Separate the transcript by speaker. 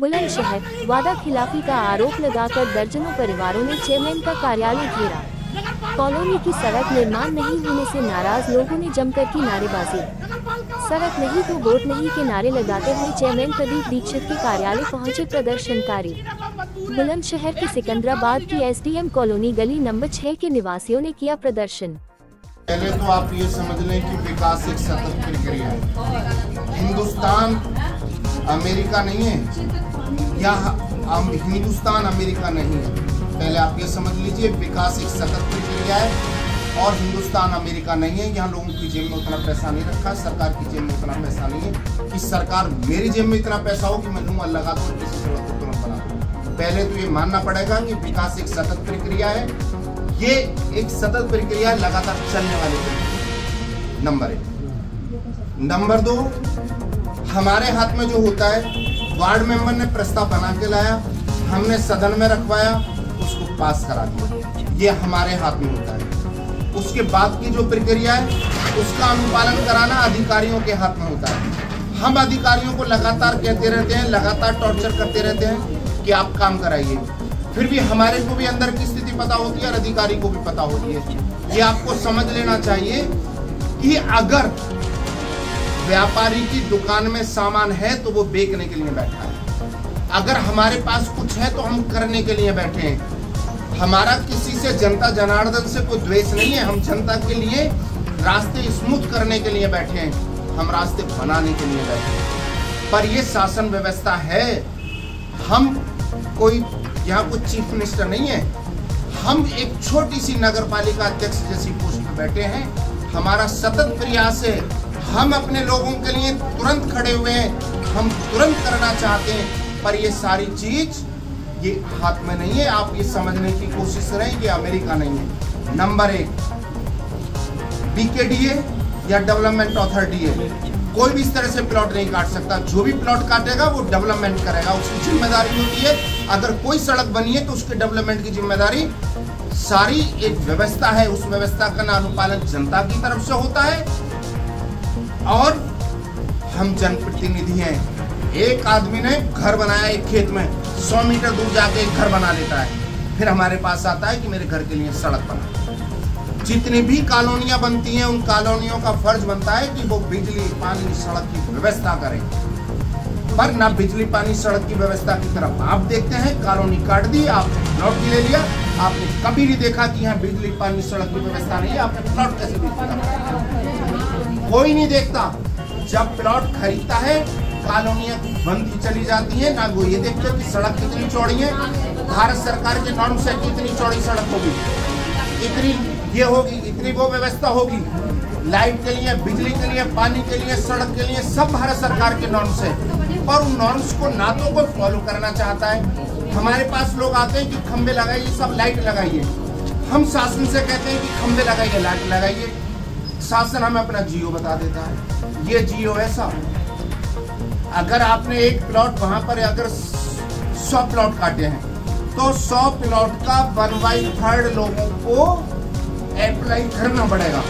Speaker 1: बुलंदशहर वादा खिलाफी का आरोप लगाकर दर्जनों परिवारों ने चेयरमैन का कार्यालय घेरा। कॉलोनी की सड़क निर्माण नहीं होने से नाराज लोगों ने जमकर की नारेबाजी। सड़क नहीं तो वोट नहीं के नारे लगाते हुए चेयरमैन प्रदीप दीक्षित के कार्यालय पहुंचे प्रदर्शनकारी। बुलंदशहर के सिकंदराबाद की एसडीएम कॉलोनी गली नंबर 6 के निवासियों ने किया प्रदर्शन।
Speaker 2: पहले तो आप ये समझ लें कि विकास एक सतत प्रक्रिया है। हिंदुस्तान अमेरिका नहीं है या हिंदुस्तान अमेरिका नहीं है। पहले आप ये समझ लीजिए, विकास एक सतत प्रक्रिया है और हिंदुस्तान अमेरिका नहीं है। यहाँ लोगों की जेब में उतना पैसा नहीं रखा, सरकार की जेब में उतना पैसा नहीं है कि सरकार मेरी जेब में इतना पैसा हो कि मैं लूँगा लगा दूँ किसी जरूरत को तुरंत बना दूँ। पहले तो ये मानना पड़ेगा कि विकास एक सतत प्रक्रिया है। ये एक सतत प्रक्रिया लगातार चलने वाली प्रक्रिया, नंबर 1। नंबर 2, हमारे हाथ में जो होता है, वार्ड मेंबर ने प्रस्ताव बना के लाया, हमने सदन में रखवाया, उसको पास करा दिया, ये हमारे हाथ में होता है। उसके बाद की जो प्रक्रिया है उसका अनुपालन कराना अधिकारियों के हाथ में होता है। हम अधिकारियों को लगातार कहते रहते हैं, लगातार टॉर्चर करते रहते हैं कि आप काम कराइए, फिर भी हमारे को भी अंदर की स्थिति पता होती है और अधिकारी को भी पता होती है। ये आपको समझ लेना चाहिए कि अगर व्यापारी की दुकान में सामान है तो वो बेचने के लिए बैठा है, अगर हमारे पास कुछ है तो हम करने के लिए बैठे हैं। हमारा किसी से जनता जनार्दन से कोई द्वेष नहीं है, हम जनता के लिए रास्ते स्मूथ करने के लिए बैठे हैं, हम रास्ते बनाने के लिए बैठे हैं। पर ये शासन व्यवस्था है, हम कोई यहाँ कुछ चीफ मिनिस्टर नहीं है, हम एक छोटी सी नगर पालिका अध्यक्ष जैसी पोस्ट पर बैठे हैं। हमारा सतत प्रयास है, हम अपने लोगों के लिए तुरंत खड़े हुए हैं, हम तुरंत करना चाहते हैं, पर ये सारी चीज ये हाथ में नहीं है। आप ये समझने की कोशिश करें कि अमेरिका नहीं है। नंबर 1, बीकेडीए या डेवलपमेंट अथॉरिटी है, कोई भी इस तरह से प्लॉट नहीं काट सकता। जो भी प्लॉट काटेगा वो डेवलपमेंट करेगा, उसकी जिम्मेदारी होती है। अगर कोई सड़क बनी है तो उसके डेवलपमेंट की जिम्मेदारी, सारी एक व्यवस्था है, उस व्यवस्था का अनुपालन जनता की तरफ से होता है और हम जनप्रतिनिधि हैं। एक आदमी ने घर बनाया एक खेत में, 100 मीटर दूर जाके एक घर बना लेता है, फिर हमारे पास आता है कि मेरे घर के लिए सड़क बना। जितनी भी कॉलोनियां बनती हैं उन कॉलोनियों का फर्ज बनता है कि वो बिजली पानी सड़क की व्यवस्था करें, पर ना बिजली पानी सड़क की व्यवस्था की तरफ आप देखते हैं। कॉलोनी काट दी, आपने प्लॉट भी ले लिया, आपने कभी नहीं देखा कि यहाँ बिजली पानी सड़क की व्यवस्था नहीं है, आपने प्लॉट कैसे देखा? कोई नहीं देखता। जब प्लॉट खरीदता है कॉलोनियां बनती चली जाती है, ना वो ये देखते कि सड़क कितनी चौड़ी है, भारत सरकार के नॉर्म से कितनी चौड़ी सड़क होगी, इतनी ये होगी, इतनी वो व्यवस्था होगी, लाइट के लिए, बिजली के लिए, पानी के लिए, सड़क के लिए, सब भारत सरकार के नॉर्म्स है। और उन नॉर्म्स को ना तो कोई फॉलो करना चाहता है। हमारे पास लोग आते हैं कि खंबे लगाइए, सब लाइट लगाइए, हम शासन से कहते हैं कि खंबे लगाइए, लाइट लगाइए, शासन हमें अपना जियो बता देता है, ये जियो है साहब। अगर आपने एक प्लॉट वहां पर अगर 100 प्लॉट काटे हैं तो 100 प्लॉट का 1/3 लोगों को अप्लाई करना पड़ेगा।